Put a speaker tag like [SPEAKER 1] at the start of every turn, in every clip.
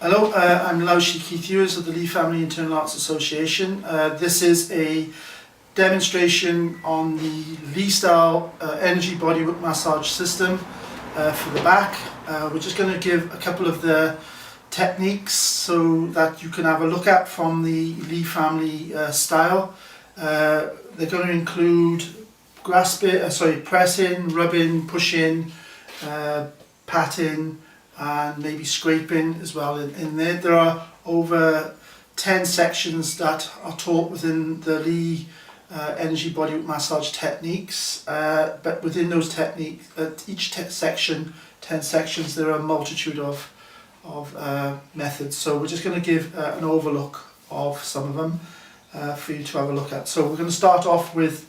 [SPEAKER 1] Hello, I'm Laoshi Keith Ewers of the Lee Family Internal Arts Association. This is a demonstration on the Lee style energy bodywork massage system for the back. We're just going to give a couple of the techniques so that you can have a look at from the Lee family style. They're going to include pressing, rubbing, pushing, patting, and maybe scraping as well in there. There are over 10 sections that are taught within the Lee energy bodywork massage techniques, but within those techniques, at each section, 10 sections, there are a multitude of methods. So we're just going to give an overlook of some of them for you to have a look at. So we're going to start off with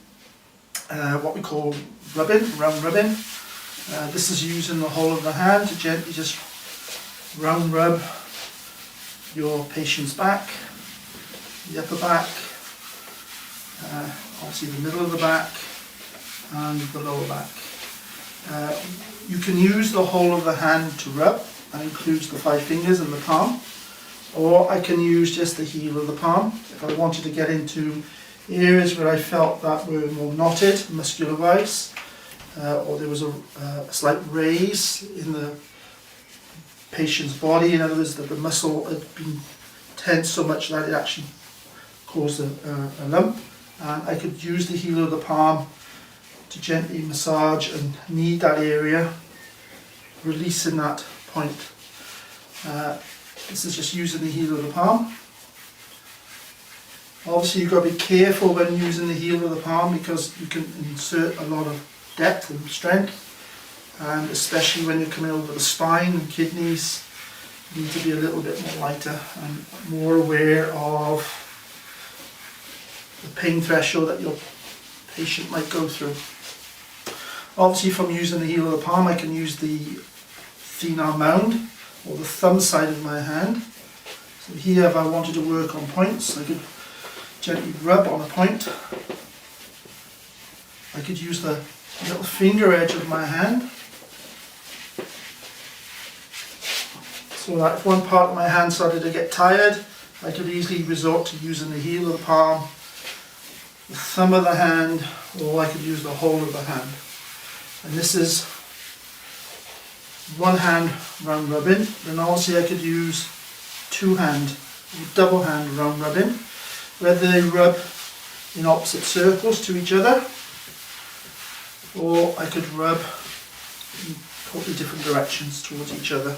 [SPEAKER 1] what we call round rubbing. This is using the whole of the hand to gently just round rub your patient's back, the upper back, obviously the middle of the back and the lower back. You can use the whole of the hand to rub. That includes the 5 fingers and the palm, or I can use just the heel of the palm if I wanted to get into areas where I felt that were more knotted muscular wise, or there was a slight raise in the patient's body. In other words, that the muscle had been tense so much that it actually caused a lump, and I could use the heel of the palm to gently massage and knead that area, releasing that point. This is just using the heel of the palm. Obviously you've got to be careful when using the heel of the palm because you can insert a lot of depth and strength, and especially when you're coming over the spine and kidneys, you need to be a little bit more lighter and more aware of the pain threshold that your patient might go through. Obviously from using the heel of the palm, I can use the thenar mound or the thumb side of my hand. So here, if I wanted to work on points, I could gently rub on a point. I could use the little finger edge of my hand, so that if one part of my hand started to get tired, I could easily resort to using the heel of the palm, the thumb of the hand, or I could use the whole of the hand. And this is one hand round rubbing. Then obviously I could use two hand, double hand round rubbing, whether they rub in opposite circles to each other, or I could rub in totally different directions towards each other.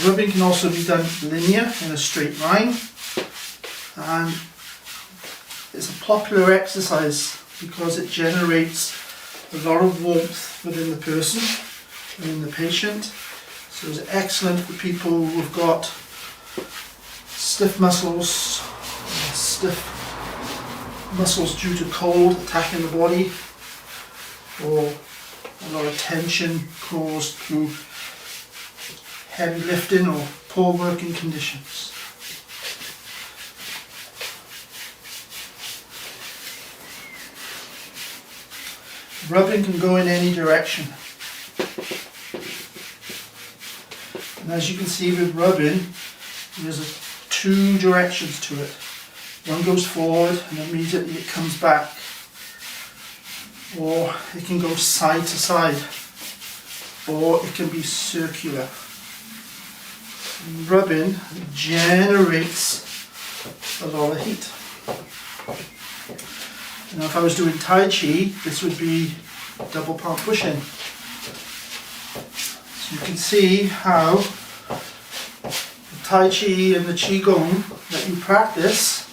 [SPEAKER 1] Rubbing can also be done linear in a straight line, and it's a popular exercise because it generates a lot of warmth within the person, within the patient. So it's excellent for people who've got stiff muscles due to cold attacking the body, or a lot of tension caused through heavy lifting or poor working conditions. Rubbing can go in any direction. And as you can see with rubbing, there's 2 directions to it. One goes forward and immediately it comes back, or it can go side to side, or it can be circular. Rubbing generates a lot of heat. Now if I was doing Tai Chi, this would be double palm pushing. So you can see how the Tai Chi and the Qigong that you practice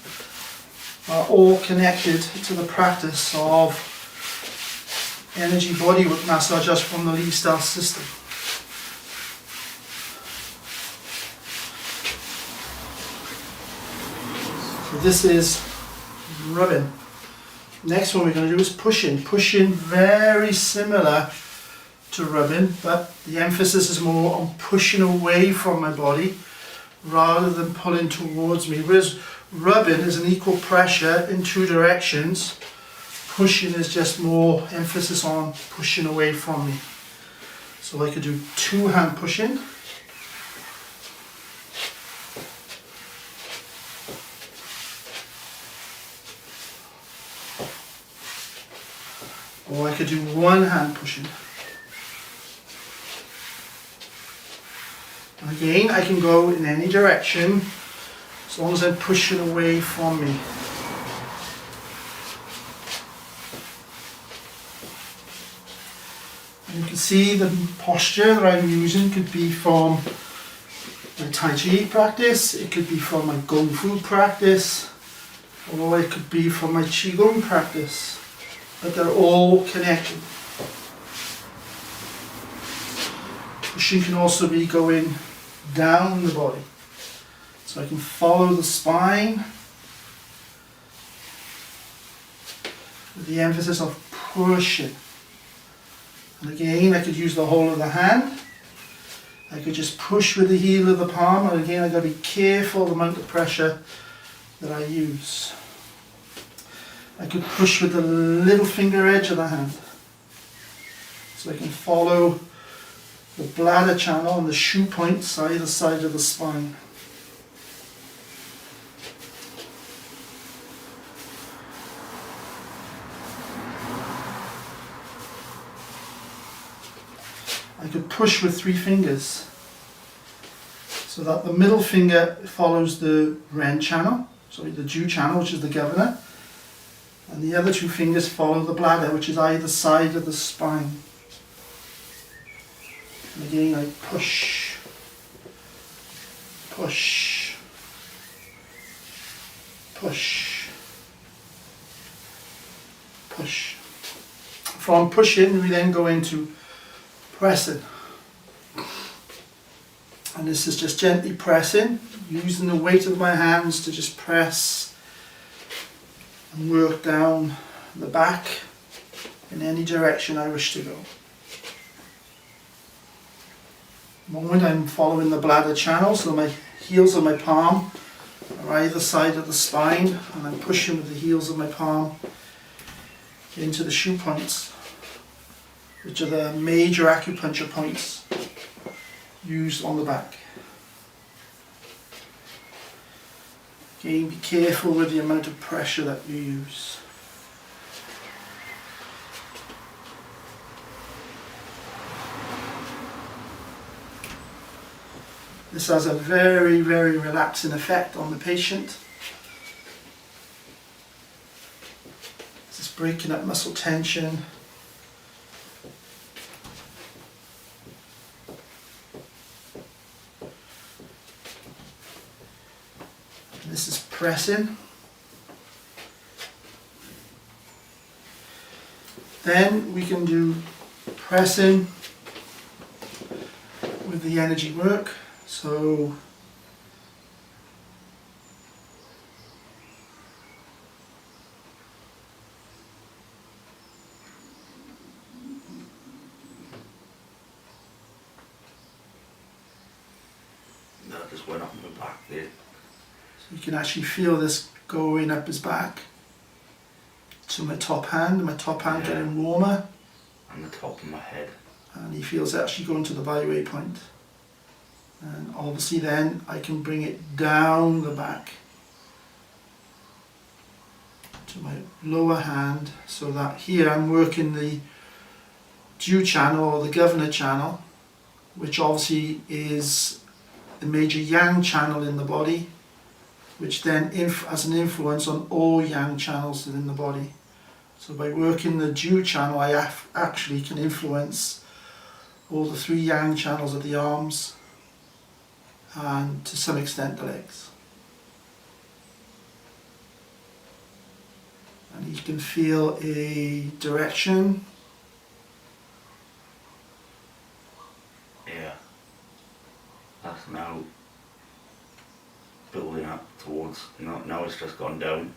[SPEAKER 1] are all connected to the practice of energy bodywork massage just from the Lee style system. So this is rubbing. Next one we're going to do is pushing. Pushing, very similar to rubbing, but the emphasis is more on pushing away from my body rather than pulling towards me. Whereas rubbing is an equal pressure in 2 directions. Pushing is just more emphasis on pushing away from me. So I could do 2 hand pushing. Or I could do 1 hand pushing. And again, I can go in any direction as long as I'm pushing away from me. And you can see the posture that I'm using could be from my Tai Chi practice, it could be from my Kung Fu practice, or it could be from my Qigong practice. But they're all connected. Pushing can also be going down the body. So I can follow the spine with the emphasis of pushing. And again, I could use the whole of the hand. I could just push with the heel of the palm, and again, I've got to be careful the amount of pressure that I use. I could push with the little finger edge of the hand. So I can follow the bladder channel and the shoe points either side of the spine. I could push with 3 fingers. So that the middle finger follows the Ren channel, sorry, the Ju channel, which is the governor. And the other 2 fingers follow the bladder, which is either side of the spine. And again, I push, push, push, push. From pushing, we then go into pressing. And this is just gently pressing, using the weight of my hands to just press and work down the back in any direction I wish to go. The moment I'm following the bladder channel, so my heels of my palm are either side of the spine, and I'm pushing with the heels of my palm into the shoe points, which are the major acupuncture points used on the back. Again, be careful with the amount of pressure that you use. This has a very, very relaxing effect on the patient. This is breaking up muscle tension. This is pressing. Then we can do pressing with the energy work. So
[SPEAKER 2] that just went up my back there.
[SPEAKER 1] you can actually feel this going up his back to my top hand getting warmer,
[SPEAKER 2] And the top of my head.
[SPEAKER 1] and he feels it actually going to the byway point. And obviously then I can bring it down the back to my lower hand, so that here I'm working the Ju channel or the governor channel, which obviously is the major yang channel in the body, which then has an influence on all yang channels within the body. So by working the Ju channel, I actually can influence all the 3 yang channels of the arms and to some extent the legs. And you can feel a direction.
[SPEAKER 2] Yeah. That's now building up towards, now it's just gone down.